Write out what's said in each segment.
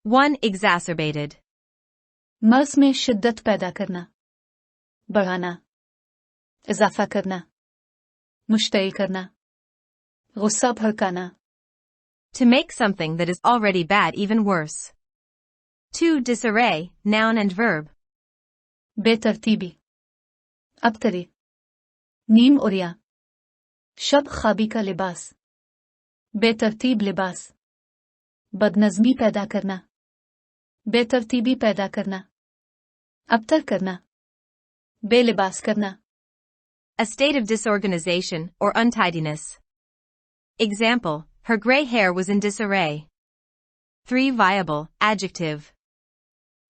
1. Exacerbated. मर्ज में शिद्दत पैदा करना, बढ़ाना, इजाफा करना, मुश्तइल करना, गुस्सा भड़काना. To make something that is already bad even worse. 2. Disarray, noun and verb. बेतरतीबी, अबतरी, नीम उरिया, शब खाबी का लिबास, बेतरतीब लिबास, बदनज़मी पैदा करना, बेतरतीबी पैदा करना, अबतर करना, बेलिबास करना. A state of disorganization or untidiness. Example, her gray hair was in disarray. 3. Viable, adjective.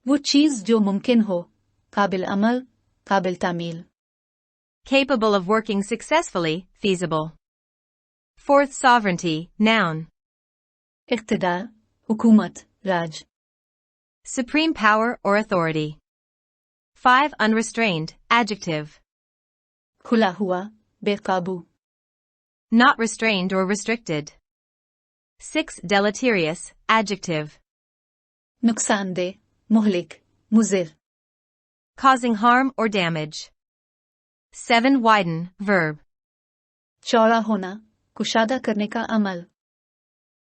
वो चीज़ जो मुमकिन हो, काबिल अमल, काबिल तामील. Capable of working successfully, feasible. 4. Sovereignty, noun. इक़्तिदार, हुकूमत, राज. Supreme power or authority. 5. Unrestrained, adjective. खुला हुआ, बेकाबू. Not restrained or restricted. 6. Deleterious, adjective. नुकसानदेह, मुहलिक, मुज़िर. Causing harm or damage. 7. Widen, verb. चौड़ा होना, कुशादा करने का अमल.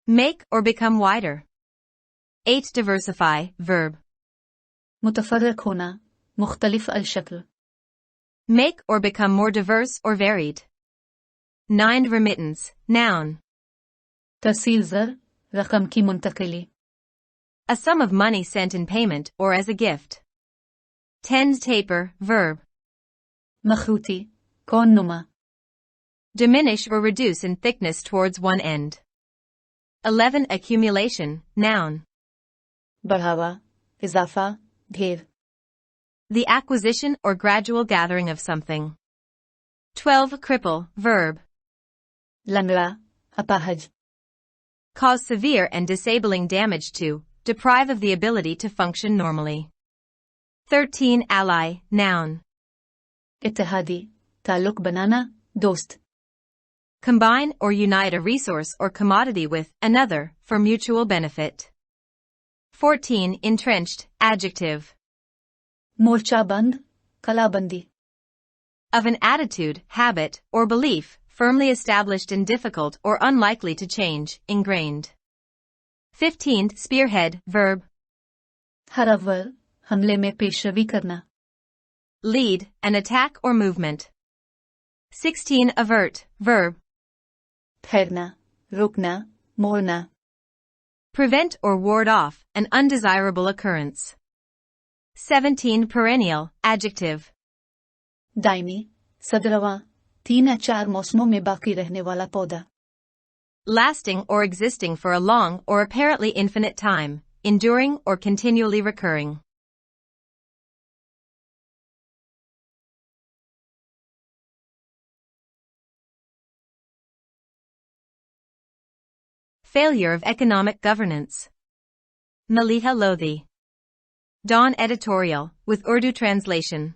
Make or become wider. 8. Diversify, verb. मुतफर्रक होना, मुख्तलिफ अल-शक्ल. Make or become more diverse or varied. 9. Remittance, noun. तरसील ज़र, रकम की मुंतकिली. A sum of money sent in payment or as a gift. 10. Taper, verb. मखरूती, कौन नुमा. Diminish or reduce in thickness towards one end. 11. Accumulation, noun. बढ़ावा, इजाफा, ढेर. The acquisition or gradual gathering of something. 12. Cripple, verb. लंगड़ा, अपाहज. Cause severe and disabling damage to, deprive of the ability to function normally. 13. Ally, noun. इत्तेहादी, ताल्लुक बनाना, दोस्त. Combine or unite a resource or commodity with another for mutual benefit. 14. Entrenched, adjective. मोर्चाबंद, कलाबंदी. Of an attitude, habit, or belief, firmly established and difficult or unlikely to change, ingrained. 15. Spearhead, verb. हर अव्वल, हमले में पेशरवी करना. Lead, an attack or movement. 16. Avert, verb. ठहरना, रुकना, मोड़ना. Prevent or ward off, an undesirable occurrence. 17. Perennial, adjective. Daimi, सदरवा, 3 या 4 मौसमों में बाकी रहने वाला पौधा. Lasting or existing for a long or apparently infinite time, enduring or continually recurring. Failure of economic governance. Maleeha Lodhi. Dawn Editorial, with Urdu Translation.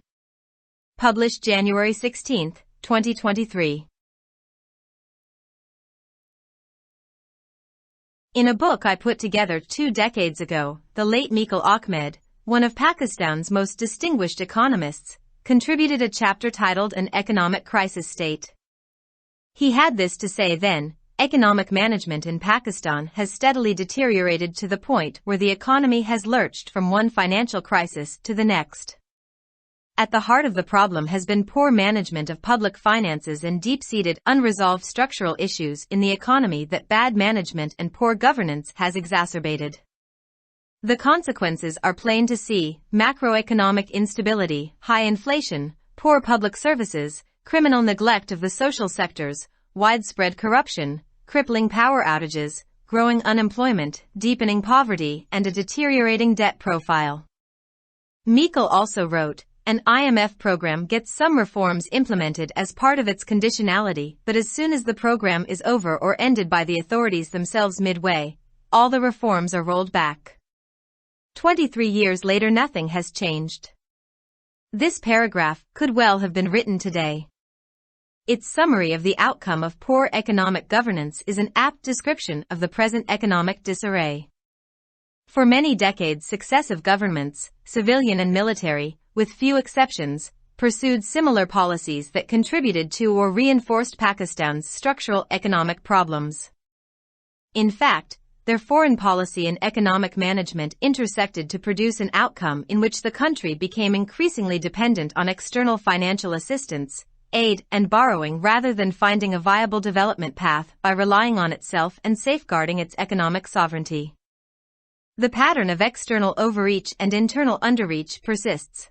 Published January 16, 2023. In a book I put together 2 decades ago, the late Meekal Ahmed, one of Pakistan's most distinguished economists, contributed a chapter titled An Economic Crisis State. He had this to say then: economic management in Pakistan has steadily deteriorated to the point where the economy has lurched from one financial crisis to the next. At the heart of the problem has been poor management of public finances and deep-seated, unresolved structural issues in the economy that bad management and poor governance has exacerbated. The consequences are plain to see: macroeconomic instability, high inflation, poor public services, criminal neglect of the social sectors, widespread corruption, crippling power outages, growing unemployment, deepening poverty, and a deteriorating debt profile. Meekal also wrote, an IMF program gets some reforms implemented as part of its conditionality, but as soon as the program is over or ended by the authorities themselves midway, all the reforms are rolled back. 23 years later, nothing has changed. This paragraph could well have been written today. Its summary of the outcome of poor economic governance is an apt description of the present economic disarray. For many decades, successive governments, civilian and military, with few exceptions, pursued similar policies that contributed to or reinforced Pakistan's structural economic problems. In fact, their foreign policy and economic management intersected to produce an outcome in which the country became increasingly dependent on external financial assistance, aid, and borrowing rather than finding a viable development path by relying on itself and safeguarding its economic sovereignty. The pattern of external overreach and internal underreach persists.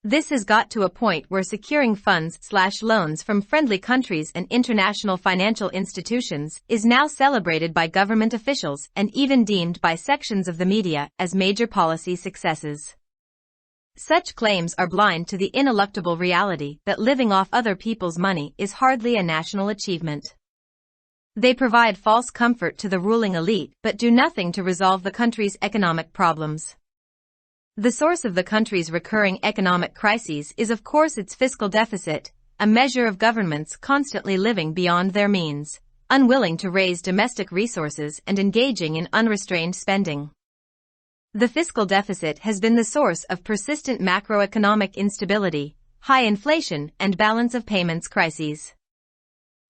This has got to a point where securing funds/loans from friendly countries and international financial institutions is now celebrated by government officials and even deemed by sections of the media as major policy successes. Such claims are blind to the ineluctable reality that living off other people's money is hardly a national achievement. They provide false comfort to the ruling elite but do nothing to resolve the country's economic problems. The source of the country's recurring economic crises is of course its fiscal deficit, a measure of governments constantly living beyond their means, unwilling to raise domestic resources and engaging in unrestrained spending. The fiscal deficit has been the source of persistent macroeconomic instability, high inflation, and balance of payments crises.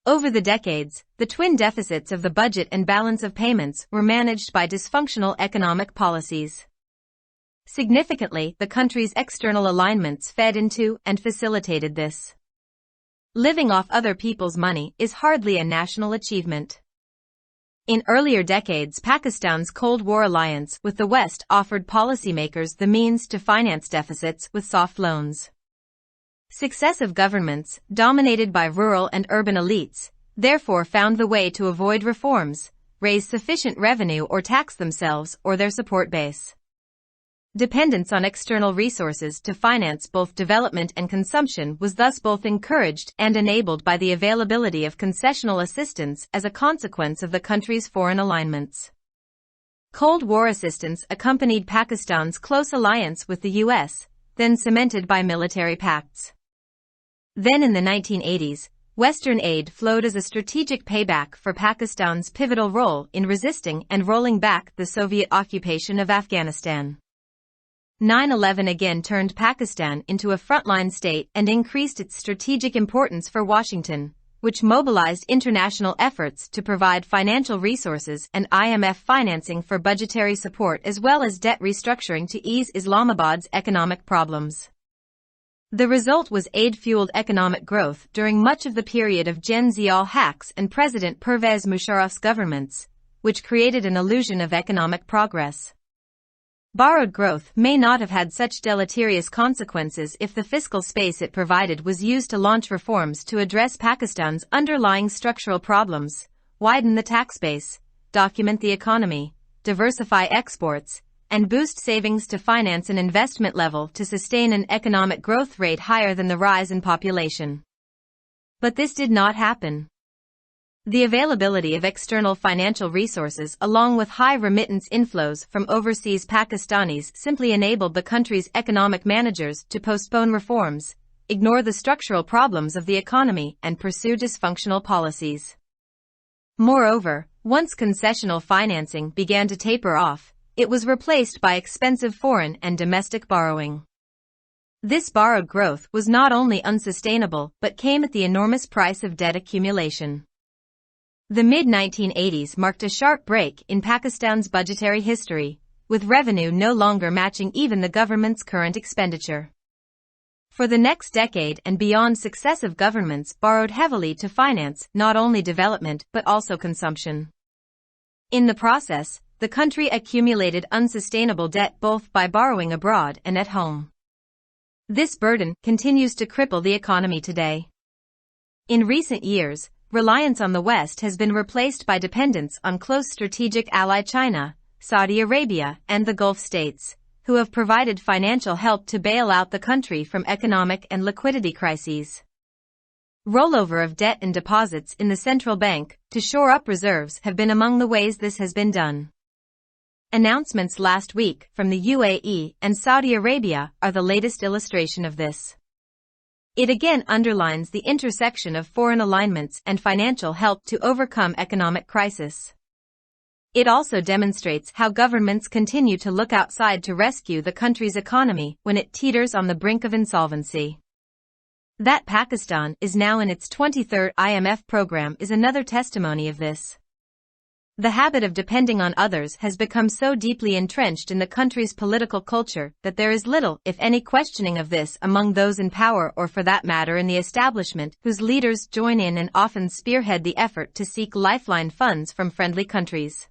Over the decades, the twin deficits of the budget and balance of payments were managed by dysfunctional economic policies. Significantly, the country's external alignments fed into and facilitated this. Living off other people's money is hardly a national achievement. In earlier decades, Pakistan's Cold War alliance with the West offered policymakers the means to finance deficits with soft loans. Successive governments, dominated by rural and urban elites, therefore found the way to avoid reforms, raise sufficient revenue or tax themselves or their support base. Dependence on external resources to finance both development and consumption was thus both encouraged and enabled by the availability of concessional assistance as a consequence of the country's foreign alignments. Cold War assistance accompanied Pakistan's close alliance with the U.S., then cemented by military pacts. Then in the 1980s, Western aid flowed as a strategic payback for Pakistan's pivotal role in resisting and rolling back the Soviet occupation of Afghanistan. 9/11 again turned Pakistan into a frontline state and increased its strategic importance for Washington, which mobilized international efforts to provide financial resources and IMF financing for budgetary support as well as debt restructuring to ease Islamabad's economic problems. The result was aid-fueled economic growth during much of the period of Gen Ziaul-Haq's and President Pervez Musharraf's governments, which created an illusion of economic progress. Borrowed growth may not have had such deleterious consequences if the fiscal space it provided was used to launch reforms to address Pakistan's underlying structural problems, widen the tax base, document the economy, diversify exports, and boost savings to finance an investment level to sustain an economic growth rate higher than the rise in population. But this did not happen. The availability of external financial resources along with high remittance inflows from overseas Pakistanis simply enabled the country's economic managers to postpone reforms, ignore the structural problems of the economy, and pursue dysfunctional policies. Moreover, once concessional financing began to taper off, it was replaced by expensive foreign and domestic borrowing. This borrowed growth was not only unsustainable but came at the enormous price of debt accumulation. The mid-1980s marked a sharp break in Pakistan's budgetary history, with revenue no longer matching even the government's current expenditure. For the next decade and beyond, successive governments borrowed heavily to finance not only development but also consumption. In the process, the country accumulated unsustainable debt both by borrowing abroad and at home. This burden continues to cripple the economy today. In recent years, reliance on the West has been replaced by dependence on close strategic ally China, Saudi Arabia, and the Gulf states, who have provided financial help to bail out the country from economic and liquidity crises. Rollover of debt and deposits in the central bank to shore up reserves have been among the ways this has been done. Announcements last week from the UAE and Saudi Arabia are the latest illustration of this. It again underlines the intersection of foreign alignments and financial help to overcome economic crisis. It also demonstrates how governments continue to look outside to rescue the country's economy when it teeters on the brink of insolvency. That Pakistan is now in its 23rd IMF program is another testimony of this. The habit of depending on others has become so deeply entrenched in the country's political culture that there is little, if any, questioning of this among those in power or, for that matter, in the establishment, whose leaders join in and often spearhead the effort to seek lifeline funds from friendly countries.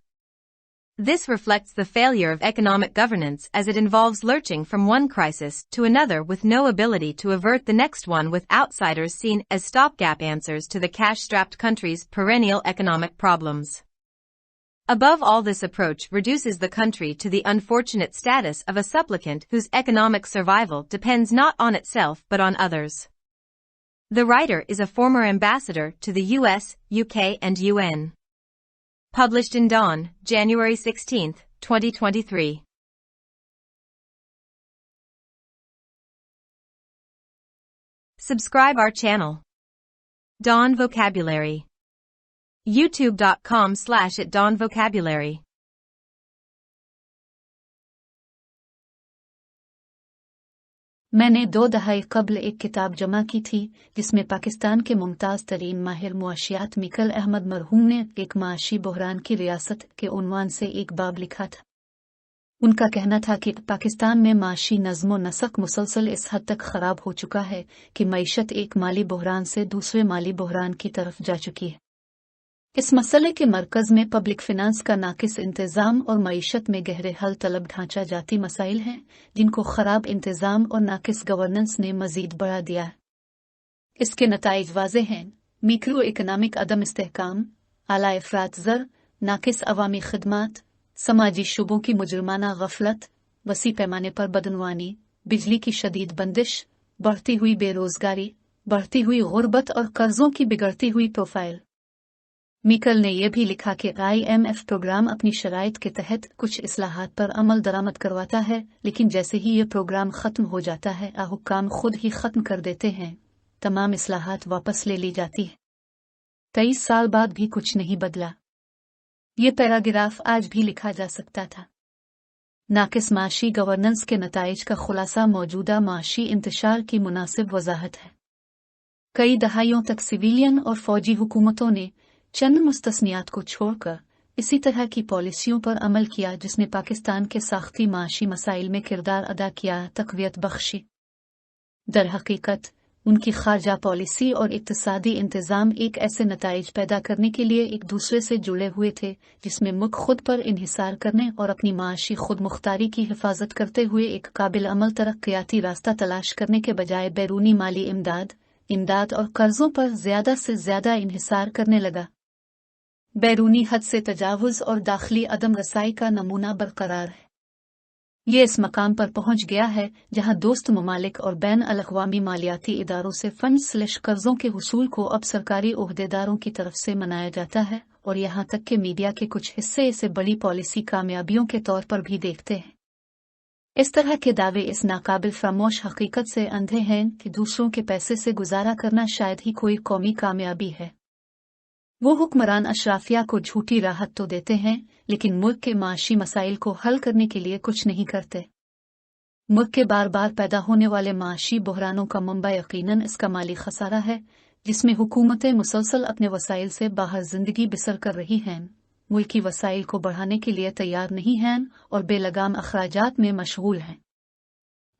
This reflects the failure of economic governance as it involves lurching from one crisis to another with no ability to avert the next one, with outsiders seen as stopgap answers to the cash-strapped country's perennial economic problems. Above all, this approach reduces the country to the unfortunate status of a supplicant whose economic survival depends not on itself but on others. The writer is a former ambassador to the US, UK and UN. Published in Dawn, January 16, 2023. Subscribe our channel. Dawn Vocabulary. youtube.com/@dawnvocabulary. मैंने 2 दहाई कबल एक किताब जमा की थी जिसमें पाकिस्तान के मुमताज़ तरीन माहिर मुआशियात मीकल अहमद मरहूम ने एक माशी बहरान की रियासत के उन्वान से एक बाब लिखा था। उनका कहना था कि पाकिस्तान में माशी नज़्म व नसक मुसलसल इस हद तक ख़राब हो चुका है कि मईशत एक माली बहरान से दूसरे माली बहरान की तरफ जा चुकी है। इस मसले के मरकज़ में पब्लिक फिनांस का नाकिस इंतज़ाम और मईशत में गहरे हल तलब ढांचा जाती मसाइल हैं जिनको ख़राब इंतज़ाम और नाकिस गवर्नेंस ने मज़ीद बढ़ा दिया है। इसके नताइज वाज़ेह हैं: मैक्रो इकोनॉमिक अदम इस्तेहकाम, आला अफरात ज़र, नाकिस अवामी खिदमात, समाजी शुबों की मुजरमाना गफलत, वसी पैमाने पर बदनवानी, बिजली की शदीद बंदिश, बढ़ती हुई बेरोज़गारी, बढ़ती हुई गुर्बत और कर्ज़ों की बिगड़ती हुई प्रोफाइल। मीकल ने यह भी लिखा कि IMF प्रोग्राम अपनी शराइत के तहत कुछ इस्लाहात पर अमल दरामद करवाता है, लेकिन जैसे ही यह प्रोग्राम ख़त्म हो जाता है हुक्काम खुद ही ख़त्म कर देते हैं, तमाम इस्लाहात वापस ले ली जाती है। 23 साल बाद भी कुछ नहीं बदला। ये पैराग्राफ आज भी लिखा जा सकता था। नाकिस माशी गवर्नेंस के नताइज का खुलासा मौजूदा माशी इंतशार की मुनासिब वजाहत है। कई दहाइयों तक सिविलियन और फौजी हुकूमतों ने चंद मुस्तस्नियात को छोड़कर इसी तरह की पॉलिसियों पर अमल किया जिसने पाकिस्तान के साख्ती माशी मसाइल में किरदार अदा किया, तक़वियत बख्शी। दर हकीकत उनकी खारजा पॉलिसी और इक़्तिसादी इंतज़ाम एक ऐसे नताइज पैदा करने के लिए एक दूसरे से जुड़े हुए थे जिसमें मुल्क खुद पर इन्हिसार करने और अपनी माशी खुद मुख्तारी की हिफाजत करते हुए एक काबिल अमल तरक्याती रास्ता तलाश करने के बजाय बैरूनी माली इमदाद और कर्ज़ों पर ज़्यादा से ज़्यादा इन्हिसार करने लगा। बैरूनी हद से तजावुज़ और दाखिली अदम रसाई का नमूना बरकरार है। ये इस मकाम पर पहुंच गया है जहां दोस्त ममालिक और बैन अल-अक़वामी मालियाती इदारों से फंड्स/कर्ज़ों के हुसूल को अब सरकारी ओहदेदारों की तरफ से मनाया जाता है और यहाँ तक कि मीडिया के कुछ हिस्से इसे बड़ी पॉलिसी कामयाबियों के तौर पर भी देखते हैं। इस तरह के दावे इस नाकाबिल फरामोश हकीकत से अंधे हैं कि दूसरों के पैसे से गुजारा करना शायद ही कोई कौमी कामयाबी है। वो हुक्मरान अशराफिया को झूठी राहत तो देते हैं लेकिन मुल्क के माशी मसाइल को हल करने के लिए कुछ नहीं करते। मुल्क के बार बार पैदा होने वाले माशी बहरानों का मंबा यकीनन इसका माली खसारा है जिसमें हुकूमतें मुसलसल अपने वसाइल से बाहर जिंदगी बसर कर रही हैं, मुल्की वसाइल को बढ़ाने के लिए तैयार नहीं हैं और बेलगाम अखराजात में मशगूल हैं।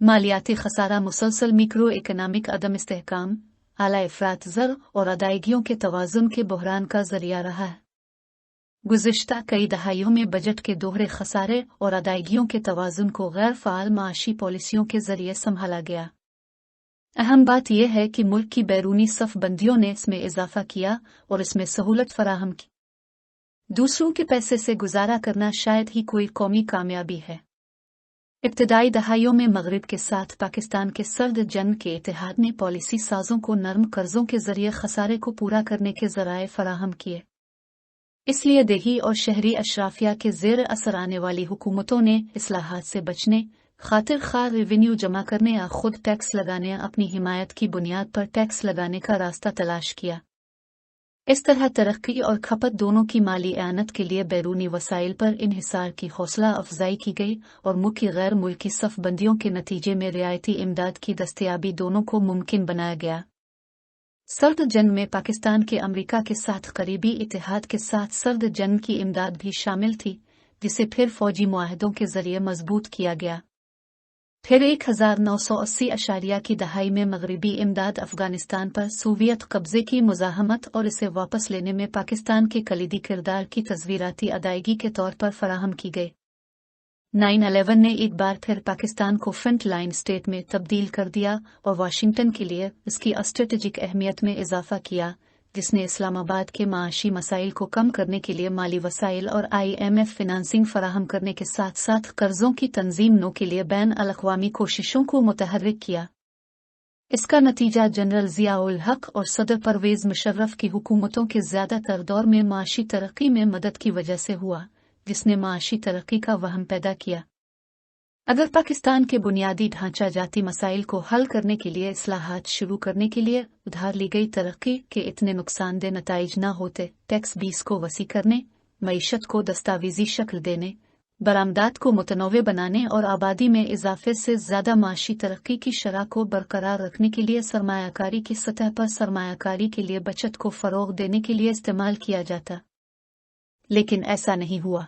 मालियाती खसारा मुसलसल मैक्रो इकोनॉमिक अदम इस्तेहकाम, आला अफरात ज़र और अदायगियों के तवाज़ुन के बहरान का ज़रिया रहा है। गुज़िश्ता कई दहाइयों में बजट के दोहरे खसारे और अदायगियों के तवाज़ुन को गैर फ़ाल माशी पॉलिसियों के ज़रिए संभाला गया। अहम बात यह है कि मुल्क की बैरूनी सफ़बंदियों ने इसमें इजाफ़ा किया और इसमें सहूलत फराहम की। दूसरों के पैसे से गुजारा करना शायद ही कोई कौमी कामयाबी है। इब्तदाई दहाइयों में मगरिब के साथ पाकिस्तान के सर्द जंग के इत्तेहाद ने पॉलिसी साजों को नरम कर्जों के जरिए खसारे को पूरा करने के जराए फराहम किए। इसलिए देही और शहरी अशराफिया के ज़ेर असर आने वाली हुकूमतों ने इस्लाहात से बचने खातिर खा रेवेन्यू जमा करने या खुद टैक्स लगाने या अपनी हिमायत की बुनियाद पर टैक्स लगाने का रास्ता तलाश किया। इस तरह तरक्की और खपत दोनों की माली आनत के लिए बैरूनी वसाइल पर इन्हिसार की हौसला अफजाई की गई और मुख्य गैर मुल्की सफ़बंदियों के नतीजे में रियायती इमदाद की दस्तयाबी दोनों को मुमकिन बनाया गया। सर्द जंग में पाकिस्तान के अमरीका के साथ करीबी इतिहाद के साथ सर्द जंग की इमदाद भी शामिल थी, जिसे फिर फौजी मुआहदों के जरिए मजबूत किया गया। फिर 1980 की दहाई में मगरबी इमदाद अफगानिस्तान पर सोवियत कब्जे की मुज़ाहमत और इसे वापस लेने में पाकिस्तान के कलीदी किरदार की तस्वीराती अदायगी के तौर पर फराहम की गई। 9/11 ने एक बार फिर पाकिस्तान को फ्रंट लाइन स्टेट में तब्दील कर दिया और वाशिंगटन के लिए इसकी स्ट्रेटेजिक अहमियत में इजाफा किया, जिसने इस्लामाबाद के माशी मसाइल को कम करने के लिए माली वसाइल और IMF फिनांसिंग फराहम करने के साथ साथ कर्जों की तंजीम नो के लिए बैन अल-अक़वामी कोशिशों को मुतहर्रिक किया। इसका नतीजा जनरल ज़िया-उल हक और सदर परवेज़ मुशर्रफ की हुकूमतों के ज़्यादातर दौर में माशी तरक्की में मदद की वजह से हुआ, जिसने माशी तरक्की का वहम पैदा किया। अगर पाकिस्तान के बुनियादी ढांचा जाती मसाइल को हल करने के लिए इस्लाहात शुरू करने के लिए उधार ली गई तरक्की के इतने नुकसानदेह नताइज न होते, टैक्स बेस को वसी करने, मईशत को दस्तावेजी शक्ल देने, बरामदात को मुतनव्वे बनाने और आबादी में इजाफे से ज़्यादा माशी तरक्की की शरह को बरकरार रखने के लिए सरमायाकारी की सतह पर सरमायाकारी के लिए बचत को फ़रोग़ देने के लिए इस्तेमाल किया जाता। लेकिन ऐसा नहीं हुआ।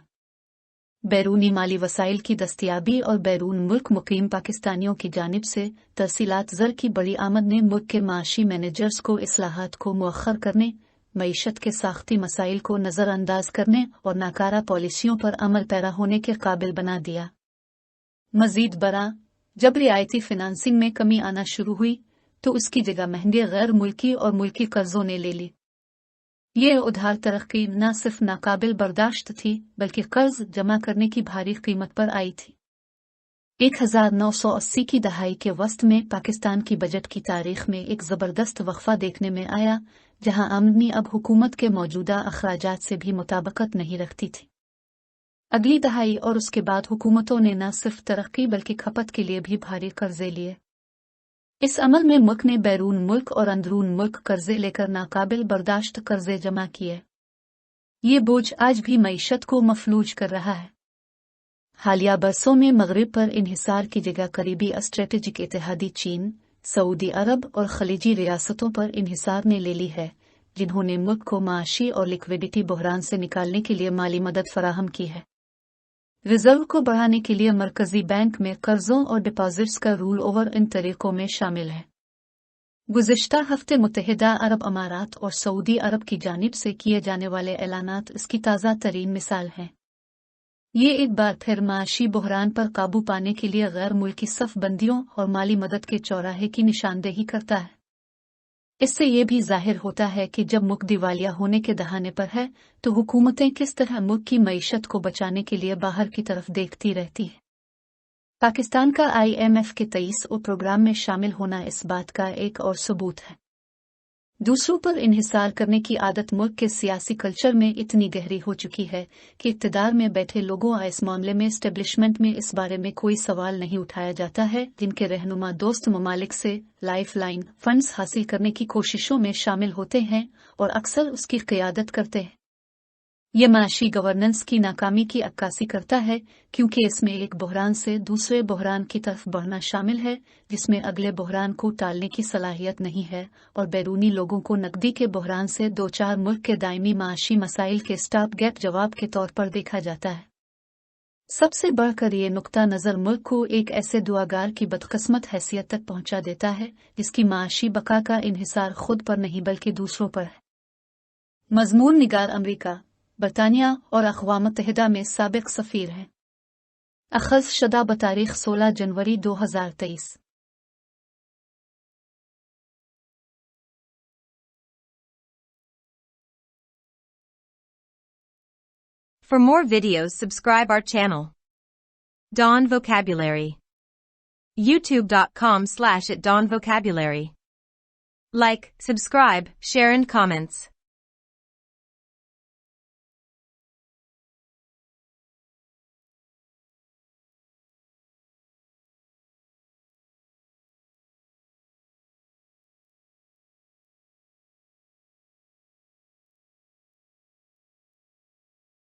बैरूनी माली वसाइल की दस्तयाबी और बैरून मुल्क मुकीम पाकिस्तानियों की जानिब से तरसीलात ज़र की बड़ी आमद ने मुल्क के माशी मैनेजर्स को इस्लाहात को मुअख्खर करने, मईशत के साख्ती मसाइल को नज़रअंदाज करने और नाकारा पॉलिसियों पर अमल पैरा होने के काबिल बना दिया। मज़ीद बरा, जब रियायती फिनांसिंग में कमी आना शुरू हुई, तो उसकी जगह महंगे गैर मुल्की और मुल्की कर्जों ने ले ली। ये उधार तरक्की न सिर्फ नाकाबिल बर्दाश्त थी, बल्कि कर्ज जमा करने की भारी कीमत पर आई थी। 1980 की दहाई के वस्त में पाकिस्तान की बजट की तारीख में एक ज़बरदस्त वक्फा देखने में आया, जहां आमदनी अब हुकूमत के मौजूदा अखराजात से भी मुताबिकत नहीं रखती थी। अगली दहाई और उसके बाद हुकूमतों ने न सिर्फ तरक्की बल्कि खपत के लिए भी भारी कर्जे लिए। इस अमल में मुल्क ने बैरून मुल्क और अंदरून मुल्क कर्जे लेकर नाकाबिल बर्दाश्त कर्जे जमा किए। ये बोझ आज भी मईशत को मफलूज कर रहा है। हालिया बरसों में मगरिब पर इन्हिसार की जगह करीबी स्ट्रेटेजिक इत्तेहादी चीन, सऊदी अरब और खलीजी रियासतों पर इन्हिसार ने ले ली है, जिन्होंने मुल्क को माशी और लिक्विडिटी बहरान से निकालने के लिए माली मदद फराहम की है। रिजर्व को बढ़ाने के लिए मरकजी बैंक में कर्जों और डिपॉजिट्स का रूल ओवर इन तरीकों में शामिल है। गुज़िश्ता हफ्ते मुत्तहिदा अरब अमारात और सऊदी अरब की जानिब से किए जाने वाले ऐलानात इसकी ताज़ा तरीन मिसाल हैं। ये एक बार फिर माशी बहरान पर काबू पाने के लिए गैर मुल्की सफ़बंदियों और माली मदद के चौराहे की निशानदेही करता है। इससे ये भी जाहिर होता है कि जब मुल्क दिवालिया होने के दहाने पर है, तो हुकूमतें किस तरह मुल्क की मईशत को बचाने के लिए बाहर की तरफ देखती रहती हैं। पाकिस्तान का IMF के 23 प्रोग्राम में शामिल होना इस बात का एक और सबूत है। दूसरों पर इन्हिसार करने की आदत मुल्क के सियासी कल्चर में इतनी गहरी हो चुकी है कि इक़्तिदार में बैठे लोगों इस मामले में एस्टेब्लिशमेंट में इस बारे में कोई सवाल नहीं उठाया जाता है, जिनके रहनुमा दोस्त ममालिक से लाइफ लाइन फंड्स हासिल करने की कोशिशों में शामिल होते हैं और अक्सर उसकी क़ियादत करते हैं। यह माशी गवर्नेंस की नाकामी की अक्कासी करता है, क्योंकि इसमें एक बहरान से दूसरे बहरान की तरफ बढ़ना शामिल है, जिसमें अगले बहरान को टालने की सलाहियत नहीं है, और बैरूनी लोगों को नकदी के बहरान से दो चार मुल्क के दायमी माशी मसाइल के स्टॉप गैप जवाब के तौर पर देखा जाता है। सबसे बढ़कर ये नुक्ता नज़र मुल्क को एक ऐसे दुआगार की बदकिस्मत हैसियत तक पहुंचा देता है, जिसकी माशी बका का इन्हिसार खुद पर नहीं बल्कि दूसरों पर है। मज़मून निगार अमरीका, बरतानिया और अक़वाम मुत्तहिदा में साबिक़ सफ़ीर हैं। अख़ज़ शुदा बतारीख़ 16 जनवरी 2023। For more videos, subscribe our channel. Dawn Vocabulary. YouTube.com/@dawnvocabulary. Like, subscribe, share and comments.